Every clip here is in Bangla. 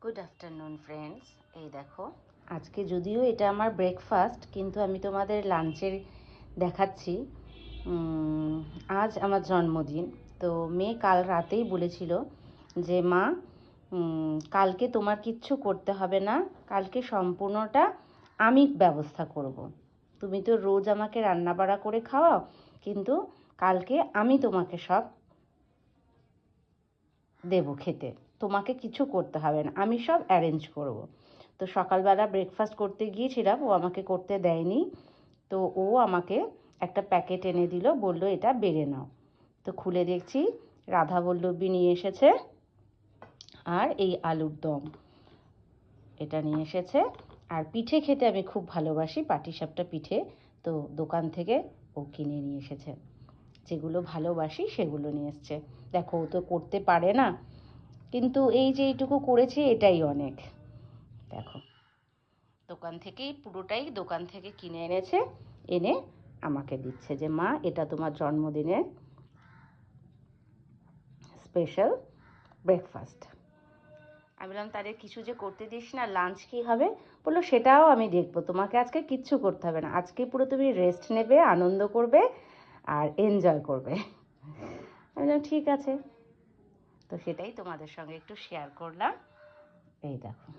Good afternoon friends. এই দেখো, আজকে যদিও এটা আমার ব্রেকফাস্ট, কিন্তু আমি তোমাদের লাঞ্চের দেখাচ্ছি। আজ আমার জন্মদিন। তো মেয়ে কাল রাতেই বলেছিল যে মা, কালকে তোমার কিচ্ছু করতে হবে না, কালকে সম্পূর্ণটা আমি ব্যবস্থা করব। তুমি তো রোজ আমাকে রান্না বাড়া করে খাওয়াও, কিন্তু কালকে আমি তোমাকে সব দেবো খেতে, তোমাকে কিছু করতে হবে না, আমি সব অ্যারেঞ্জ করব। তো সকালবেলা ব্রেকফাস্ট করতে গিয়েছিলাম, ও আমাকে করতে দেয়নি। তো ও আমাকে একটা প্যাকেট এনে দিল, বলল এটা বেড়ে নাও। তো খুলে দেখছি রাধা বল্লভী নিয়ে এসেছে, আর এই আলুর দম এটা নিয়ে এসেছে। আর পিঠে খেতে আমি খুব ভালোবাসি, পাটিসাপটা পিঠে। তো দোকান থেকে ও কিনে নিয়ে এসেছে, যেগুলো ভালোবাসি সেগুলো নিয়ে এসছে। দেখো, ও তো করতে পারে না, কিন্তু এই যে এইটুকু করেছি এটাই অনেক। দেখো, দোকান থেকে কিনে এনেছে, এনে আমাকে দিচ্ছে যে মা, এটা তোমার জন্মদিনের স্পেশাল ব্রেকফাস্ট। আমি বললাম তাহলে কিছু যে করতে দিস না, লাঞ্চ কী হবে? বললো সেটাও আমি দেখবো, তোমাকে আজকে কিচ্ছু করতে হবে না, আজকে পুরো তুমি রেস্ট নেবে, আনন্দ করবে আর এনজয় করবে। আমি বললাম ঠিক আছে। তো সেটাই তোমাদের সঙ্গে একটু শেয়ার করলাম। এই দেখো,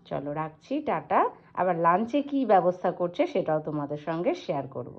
চলো রাখছি, টাটা। আবার লাঞ্চে কী ব্যবস্থা করছে সেটাও তোমাদের সঙ্গে শেয়ার করব।